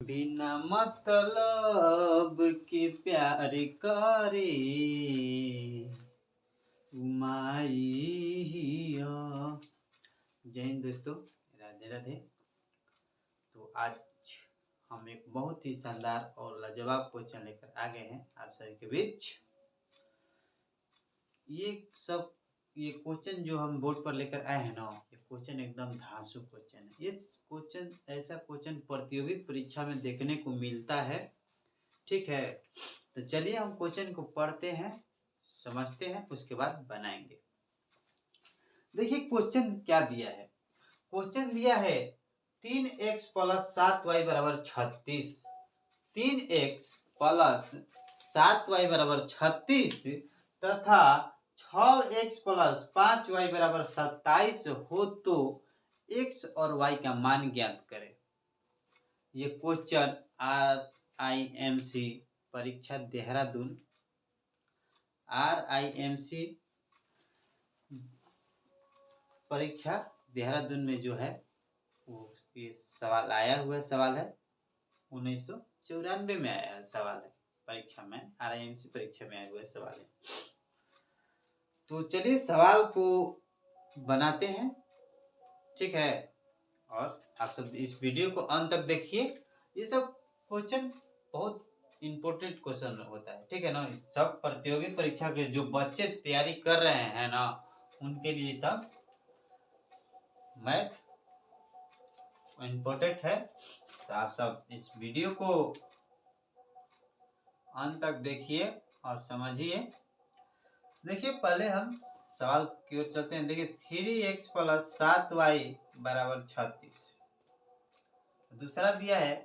बिना मतलब के प्यार करे उमाई हिया। जय हिंद दोस्तों, राधे राधे। तो आज हम एक बहुत ही शानदार और लाजवाब क्वेश्चन लेकर आ गए हैं आप सभी के बीच। ये क्वेश्चन जो हम बोर्ड पर लेकर आए हैं ना, ये क्वेश्चन एकदम धांसू क्वेश्चन है। इस क्वेश्चन ऐसा क्वेश्चन प्रतियोगी परीक्षा में देखने को मिलता है, ठीक है। तो चलिए हम क्वेश्चन को पढ़ते हैं, समझते हैं, उसके बाद बनाएंगे। देखिए क्वेश्चन क्या दिया है। क्वेश्चन दिया है 3x प्लस 7y बराबर 36। 3x प्लस 7y बराबर 36 तथा 6x प्लस 5y बराबर 27 हो तो x और y का मान ज्ञात करें। ये क्वेश्चन RIMC परीक्षा देहरादून, RIMC परीक्षा देहरादून में जो है वो ये सवाल आया हुआ सवाल है। 1994 में आया सवाल है परीक्षा में, RIMC परीक्षा में आया हुआ सवाल है। तो चलिए सवाल को बनाते हैं, ठीक है। और आप सब इस वीडियो को अंत तक देखिए। ये सब क्वेश्चन बहुत इम्पोर्टेंट क्वेश्चन होता है, ठीक है ना। सब प्रतियोगी परीक्षा के जो बच्चे तैयारी कर रहे हैं ना, उनके लिए सब मैथ इम्पोर्टेंट है। तो आप सब इस वीडियो को अंत तक देखिए और समझिए। देखिए पहले हम सवाल की ओर चलते हैं। देखिए 3x प्लस 7y बराबर 36। दूसरा दिया है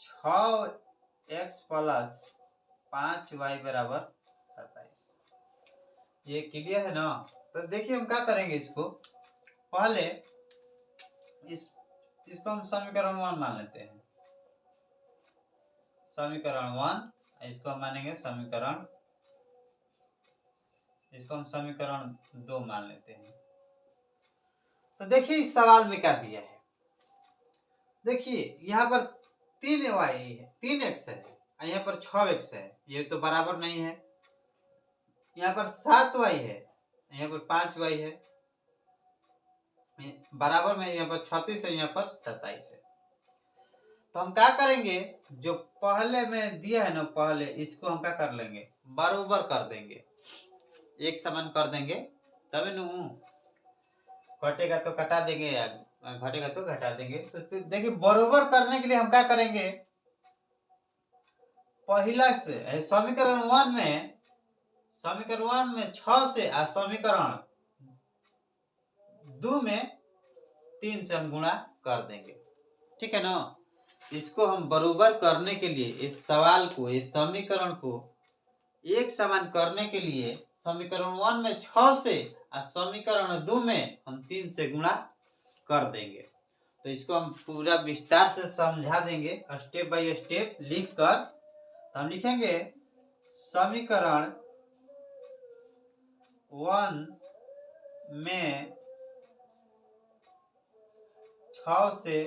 6x प्लस 5y बराबर 27। ये क्लियर है ना। तो देखिए हम क्या करेंगे, इसको पहले इसको हम समीकरण 1 मान लेते हैं। समीकरण 1, इसको हम मानेंगे समीकरण, इसको हम समीकरण 2 मान लेते हैं। तो देखिए इस सवाल में क्या दिया है। देखिए यहाँ पर 3y है, 3x है, यहाँ पर 6x है, ये तो बराबर नहीं है। यहाँ पर 7y है, यहाँ पर 5y है, बराबर में यहाँ पर 36 है, यहाँ पर 27 है। तो हम क्या करेंगे, जो पहले में दिया है ना, पहले इसको हम क्या कर लेंगे, बराबर कर देंगे, एक समान कर देंगे, तभी न कटेगा तो कटा देंगे, घटेगा तो घटा देंगे। तो देखिए बराबर करने के लिए हम क्या करेंगे, पहला से समीकरण 1 में 6 से और समीकरण 2 में 3 से हम गुणा कर देंगे, ठीक है ना। इसको हम बराबर करने के लिए इस सवाल को, इस समीकरण को एक समान करने के लिए समीकरण 1 में 6 से और समीकरण 2 में हम 3 से गुणा कर देंगे। तो इसको हम पूरा विस्तार से समझा देंगे, स्टेप बाय स्टेप लिख कर। तो हम लिखेंगे समीकरण 1 में 6 से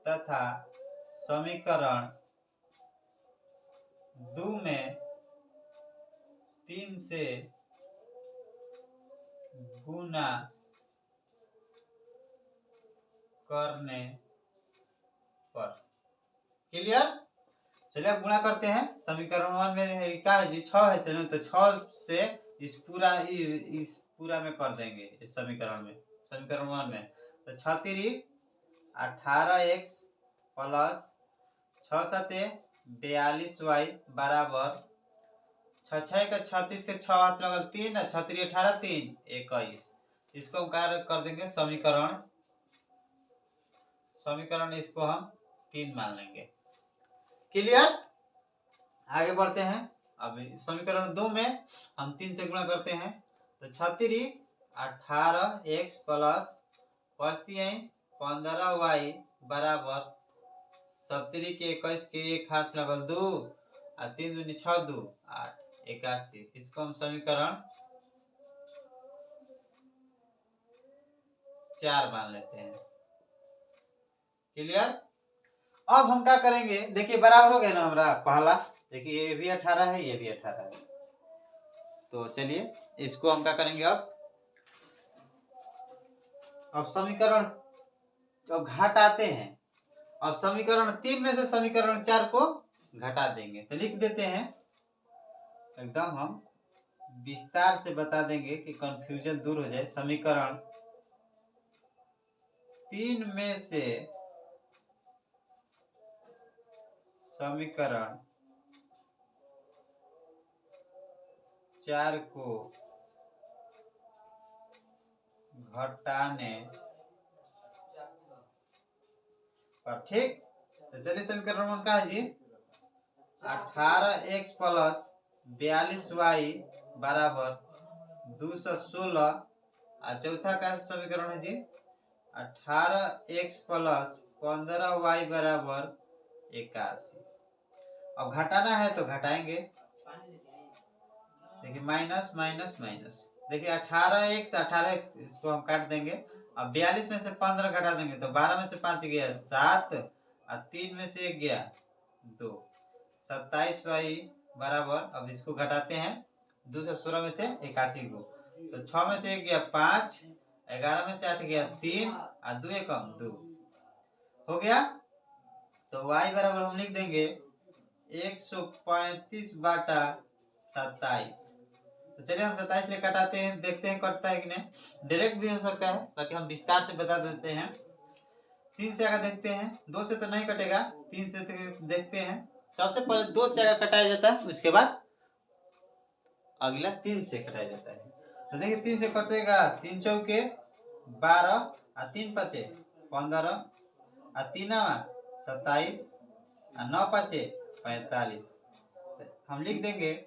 तथा समीकरण 2 में 3 से गुना करने पर। क्लियर। चलिए अब गुणा करते हैं। समीकरण 1 में क्या है जी, 6 है से, तो 6 से इस पूरा में कर देंगे, इस समीकरण में, समीकरण 1 में। तो 36 18x प्लस 6 7 42y बराबर 6 6 का 36 के 6 हाथ लगल 3, 6 3 18 3 21। इसको हम कार्य कर देंगे समीकरण इसको हम 3 मान लेंगे। क्लियर। आगे बढ़ते हैं। अब समीकरण 2 में हम 3 से गुणा करते हैं। तो 36 18x प्लस 15y बराबर 70 के 21 के 1 हाथ लगल 2 और 3 दूनी 6 2 8 81। इसको हम समीकरण 4 मान लेते हैं। क्लियर। अब हम क्या करेंगे, देखिए बराबर हो गया ना हमारा पहला, देखिए ये भी 18 है, ये भी 18 है। तो चलिए इसको हम क्या करेंगे, अब समीकरण, अब घटाते हैं। अब समीकरण 3 में से समीकरण 4 को घटा देंगे, तो लिख देते हैं, एकदम हम विस्तार से बता देंगे कि कंफ्यूजन दूर हो जाए। समीकरण 3 में से समीकरण 4 को घटाने पर, ठीक। तो चलिए समीकरण 1 का है जी, 18x प्लस 42y बराबर 216। और चौथा का समीकरण है जी, 18x प्लस 15y बराबर 81। अब घटाना है तो घटाएंगे, देखिए माइनस माइनस माइनस, देखिए 18x 18x इसको हम काट देंगे। अब 42 में से 15 घटा देंगे तो 12 में से 5 गया 7, और 3 में से 1 गया 2, 27y बराबर, अब इसको घटाते हैं, 216 में से 81 को, तो 6 में से 1 गया 5, 11 में से 8 गया 3, और 2 कम 2 हो गया। तो y बराबर हम लिख देंगे 135 बाटा 27। तो चलिए हम 27 ले कटाते हैं, देखते हैं कटता है कि नहीं। डायरेक्ट भी हो सकता है, ताकि हम विस्तार से बता देते हैं। 3 से अगर देखते हैं, 2 से तो नहीं कटेगा, 3 से देखते हैं। सबसे पहले 2 से अगर कटाया जाता है, उसके बाद अगला 3 से कटाया जाता है। तो देखिए 3 से कटेगा, 3 चौके 12, और 3 पचे 15, और 3 27, और 9 पचे 45। हम लिख देंगे,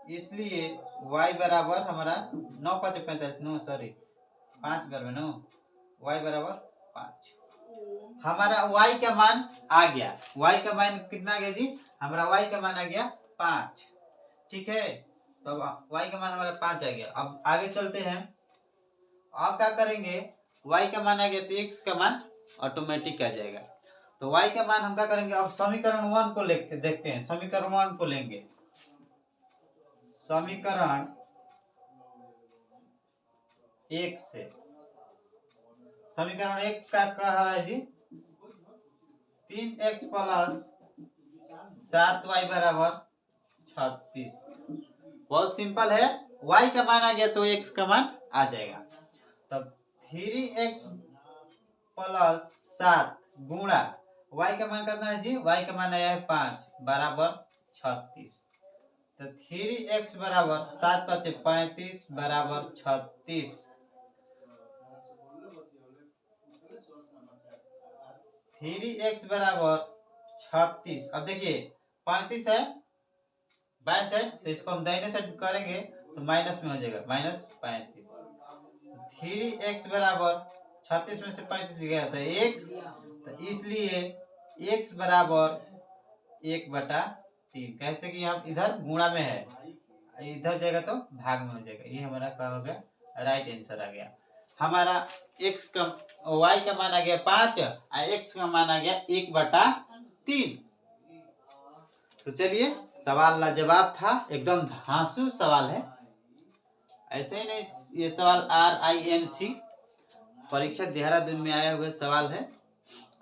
इसलिए y बराबर हमारा 9 5 45, नो सॉरी 5 बराबर 9, y बराबर 5। हमारा y का मान आ गया, y का मान कितना आ गया जी, हमारा y का मान आ गया 5, ठीक है। तो y का मान हमारा 5 आ गया। अब आगे चलते हैं, अब क्या करेंगे, y का मान आ गया तो x का मान ऑटोमेटिक आ जाएगा। तो y का मान हम क्या करेंगे, अब समीकरण 1 को देखते हैं, समीकरण 1 को लेंगे। समीकरण 1 से, समीकरण 1 का कह रहा है जी, 3x प्लस 7y बराबर 36। बहुत सिंपल है, y का मान आ गया तो x का मान आ जाएगा। तब 3x प्लस 7 गुणा y का मान कितना है जी, y का मान आया है 5 बराबर 36। तो 3x बराबर 7 5 35 बराबर 36। 3x बराबर 36। अब देखिए 35 है बाएं साइड, तो इसको हम दाहिने साइड करेंगे तो माइनस में हो जाएगा, माइनस 35। 3x बराबर 36 में से 35 गया था 1, तो इसलिए x बराबर 1/3। कैसे कि यहाँ इधर गुणा में है, इधर जाएगा तो भाग में हो जाएगा। ये हमारा क्या हो गया, राइट आंसर आ गया। हमारा x का y का मान आ गया 5, और x का मान आ गया 1/3। तो चलिए सवाल लाजवाब था, एकदम धांसू सवाल है। ऐसे ही नहीं, ये सवाल RIMC परीक्षा देहरादून में आया हुआ सवाल है,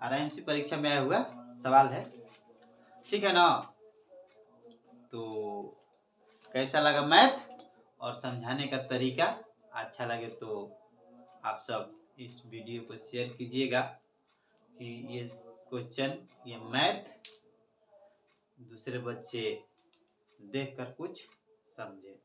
RIMC परीक्षा में आया हुआ सवाल है, ठीक है ना। तो कैसा लगा मैथ और समझाने का तरीका, अच्छा लगे तो आप सब इस वीडियो को शेयर कीजिएगा, कि ये क्वेश्चन, ये मैथ दूसरे बच्चे देखकर कुछ समझे।